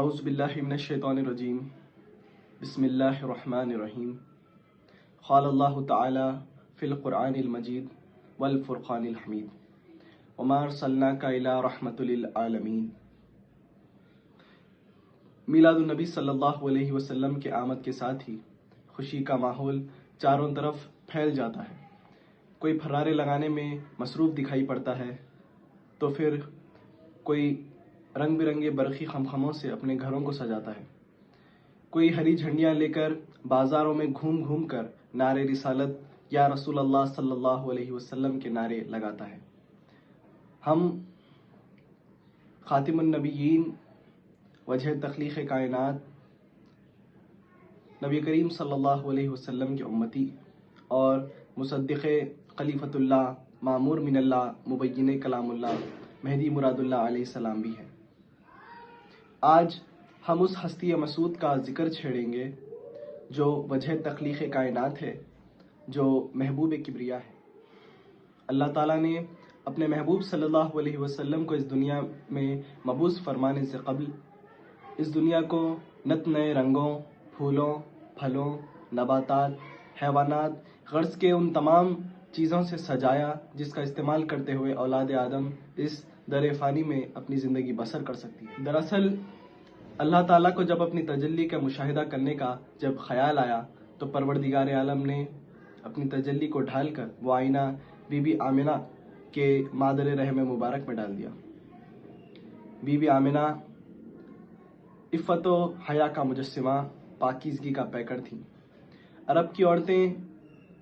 اعوذ باللہ من الشیطان الرجیم بسم اللہ الرحمن الرحیم قال اللہ تعالی فی القرآن المجید والفرقان الحمید وما ارسلناک الا رحمۃ للعالمین۔ میلاد النبی صلی اللہ علیہ وسلم کے آمد کے ساتھ ہی خوشی کا ماحول چاروں طرف پھیل جاتا ہے۔ کوئی پھرارے لگانے میں مصروف دکھائی پڑتا ہے تو پھر کوئی رنگ برنگے برقی خمخموں سے اپنے گھروں کو سجاتا ہے، کوئی ہری جھنڈیاں لے کر بازاروں میں گھوم گھوم کر نعرے رسالت یا رسول اللہ صلی اللہ علیہ وسلم کے نعرے لگاتا ہے۔ ہم خاتم النبیین، وجہ تخلیق کائنات، نبی کریم صلی اللہ علیہ وسلم کے امتی اور مصدق خلیفۃ اللہ، مامور من اللہ، مبین کلام اللہ، مہدی مراد اللہ علیہ السلام بھی ہیں۔ آج ہم اس ہستی مسعود کا ذکر چھیڑیں گے جو وجہ تخلیق کائنات ہے، جو محبوب کبریا ہے۔ اللہ تعالیٰ نے اپنے محبوب صلی اللہ علیہ وسلم کو اس دنیا میں مبعوث فرمانے سے قبل اس دنیا کو نت نئے رنگوں، پھولوں، پھلوں، نباتات، حیوانات، غرض کے ان تمام چیزوں سے سجایا جس کا استعمال کرتے ہوئے اولاد آدم اس در فانی میں اپنی زندگی بسر کر سکتی ہے۔ دراصل اللہ تعالیٰ کو جب اپنی تجلی کا مشاہدہ کرنے کا جب خیال آیا تو پروردگار عالم نے اپنی تجلی کو ڈھال کر وہ آئینہ بی بی آمنہ کے مادر رحم مبارک میں ڈال دیا۔ بی بی آمنہ عفت و حیا کا مجسمہ، پاکیزگی کا پیکر تھیں۔ عرب کی عورتیں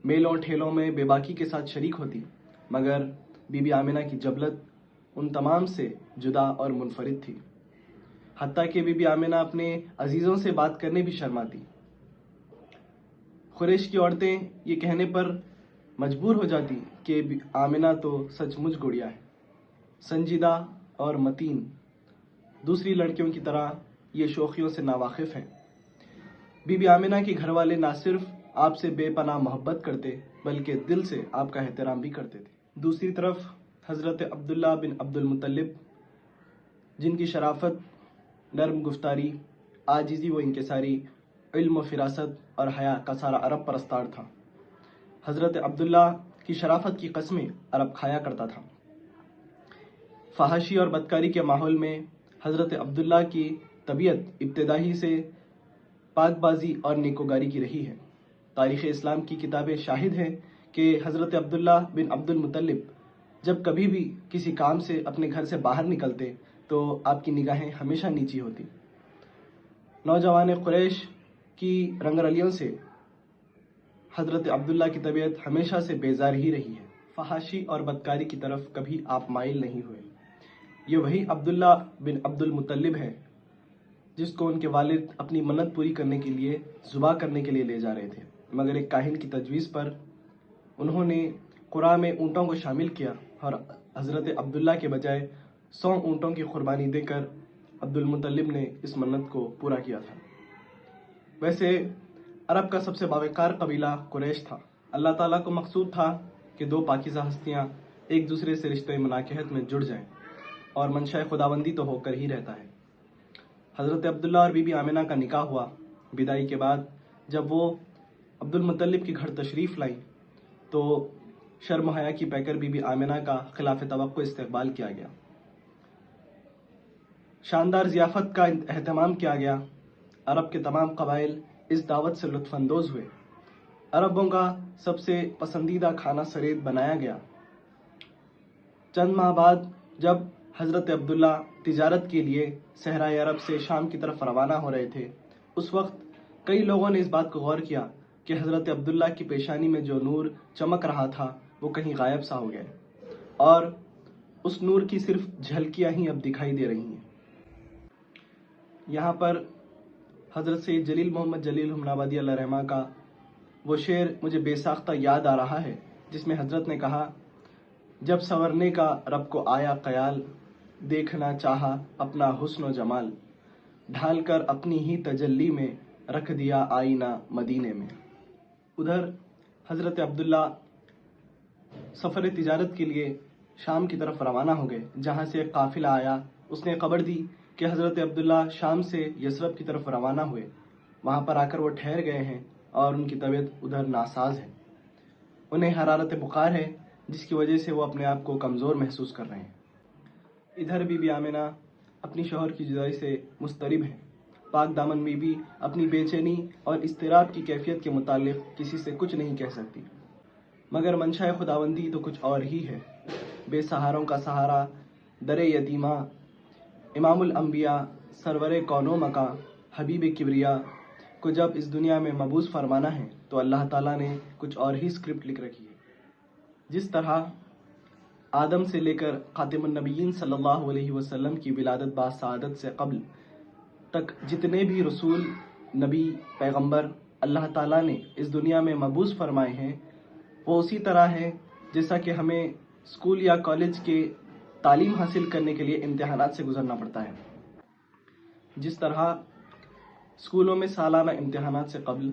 میلوں ٹھیلوں میں بے باکی کے ساتھ شریک ہوتی، مگر بی بی آمنہ کی جبلت ان تمام سے جدا اور منفرد تھی، حتیٰ کہ بی بی آمنہ اپنے عزیزوں سے بات کرنے بھی شرماتی۔ قریش کی عورتیں یہ کہنے پر مجبور ہو جاتی کہ آمنہ تو سچ مچ گڑیا ہے، سنجیدہ اور متین، دوسری لڑکیوں کی طرح یہ شوخیوں سے ناواقف ہیں۔ بی بی آمنہ کے گھر والے نہ صرف آپ سے بے پناہ محبت کرتے بلکہ دل سے آپ کا احترام بھی کرتے تھے۔ دوسری طرف حضرت عبداللہ بن عبد المطلب، جن کی شرافت، نرم گفتاری، عاجزی و انکساری، علم و فراست اور حیا کا سارا عرب پرستار تھا۔ حضرت عبداللہ کی شرافت کی قسمیں عرب کھایا کرتا تھا۔ فحاشی اور بدکاری کے ماحول میں حضرت عبداللہ کی طبیعت ابتدائی سے پاک بازی اور نیکوگاری کی رہی ہے۔ تاریخ اسلام کی کتابیں شاہد ہیں کہ حضرت عبداللہ بن عبد المطلب جب کبھی بھی کسی کام سے اپنے گھر سے باہر نکلتے تو آپ کی نگاہیں ہمیشہ نیچی ہوتی۔ نوجوان قریش کی رنگرلیوں سے حضرت عبداللہ کی طبیعت ہمیشہ سے بیزار ہی رہی ہے۔ فحاشی اور بدکاری کی طرف کبھی آپ مائل نہیں ہوئے۔ یہ وہی عبداللہ بن عبد المطلب ہے جس کو ان کے والد اپنی منت پوری کرنے کے لیے ذبح کرنے کے لیے لے جا رہے تھے، مگر ایک کاہن کی تجویز پر انہوں نے قرعہ میں اونٹوں کو شامل کیا اور حضرت عبداللہ کے بجائے 100 اونٹوں کی قربانی دے کر عبد المطلب نے اس منت کو پورا کیا تھا۔ ویسے عرب کا سب سے باوقار قبیلہ قریش تھا۔ اللہ تعالیٰ کو مقصود تھا کہ دو پاکیزہ ہستیاں ایک دوسرے سے رشتہ مناکحت میں جڑ جائیں، اور منشاء خداوندی تو ہو کر ہی رہتا ہے۔ حضرت عبداللہ اور بی بی آمنہ کا نکاح ہوا۔ بدائی کے بعد جب وہ عبد المطلب کے گھر تشریف لائیں تو شرم و حیا کی پیکر بی بی آمنہ کا خلاف توقع استقبال کیا گیا، شاندار ضیافت کا اہتمام کیا گیا۔ عرب کے تمام قبائل اس دعوت سے لطف اندوز ہوئے۔ عربوں کا سب سے پسندیدہ کھانا سرید بنایا گیا۔ چند ماہ بعد جب حضرت عبداللہ تجارت کے لیے صحرائے عرب سے شام کی طرف روانہ ہو رہے تھے، اس وقت کئی لوگوں نے اس بات کو غور کیا کہ حضرت عبداللہ کی پیشانی میں جو نور چمک رہا تھا وہ کہیں غائب سا ہو گیا، اور اس نور کی صرف جھلکیاں ہی اب دکھائی دے رہی ہیں۔ یہاں پر حضرت سید جلیل محمد جلیل حمنابادی اللہ رحمہ کا وہ شعر مجھے بے ساختہ یاد آ رہا ہے، جس میں حضرت نے کہا، جب سنورنے کا رب کو آیا خیال، دیکھنا چاہا اپنا حسن و جمال، ڈھال کر اپنی ہی تجلی میں رکھ دیا آئینہ مدینے میں۔ ادھر حضرت عبداللہ سفر تجارت کے لیے شام کی طرف روانہ ہو گئے، جہاں سے ایک قافلہ آیا۔ اس نے خبر دی کہ حضرت عبداللہ شام سے یثرب کی طرف روانہ ہوئے، وہاں پر آ کر وہ ٹھہر گئے ہیں اور ان کی طبیعت ادھر ناساز ہے۔ انہیں حرارت بخار ہے، جس کی وجہ سے وہ اپنے آپ کو کمزور محسوس کر رہے ہیں۔ ادھر بی بی آمنہ اپنی شوہر کی جدائی سے مضطرب ہے۔ پاک دامن بی بی اپنی بے چینی اور اضطراب کی کیفیت کے متعلق کسی سے کچھ نہیں کہہ سکتی، مگر منشاء خداوندی تو کچھ اور ہی ہے۔ بے سہاروں کا سہارا، در یتیمہ، امام الانبیاء، سرور کون و مکان، حبیب کبریا کو جب اس دنیا میں مبعوث فرمانا ہے تو اللہ تعالیٰ نے کچھ اور ہی اسکرپٹ لکھ رکھی ہے۔ جس طرح آدم سے لے کر خاتم النبیین صلی اللہ علیہ وسلم کی ولادت با سعادت سے قبل تک جتنے بھی رسول، نبی، پیغمبر اللہ تعالیٰ نے اس دنیا میں مبعوث فرمائے ہیں، وہ اسی طرح ہے جیسا کہ ہمیں اسکول یا کالج کے تعلیم حاصل کرنے کے لیے امتحانات سے گزرنا پڑتا ہے۔ جس طرح اسکولوں میں سالانہ امتحانات سے قبل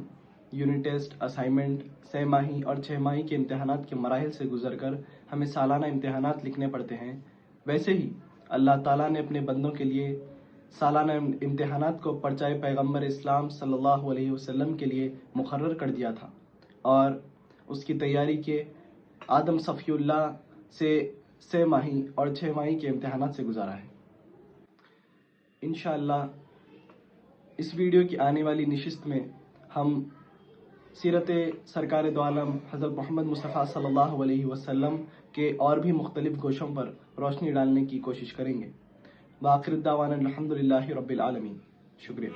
یونٹ ٹیسٹ، اسائنمنٹ، 6 ماہی اور 6 ماہی کے امتحانات کے مراحل سے گزر کر ہمیں سالانہ امتحانات لکھنے پڑتے ہیں، ویسے ہی اللہ تعالیٰ نے اپنے بندوں کے لیے سالانہ امتحانات کو پرچائے پیغمبر اسلام صلی اللہ علیہ وسلم کے لیے مقرر کر دیا تھا، اور اس کی تیاری کے آدم صفی اللہ سے 6 ماہی اور 6 ماہی کے امتحانات سے گزارا ہے۔ انشاءاللہ اس ویڈیو کی آنے والی نشست میں ہم سیرت سرکار دو عالم حضرت محمد مصطفیٰ صلی اللہ علیہ وسلم کے اور بھی مختلف گوشوں پر روشنی ڈالنے کی کوشش کریں گے۔ وآخر الدعوانا الحمدللہ رب العالمین۔ شکریہ۔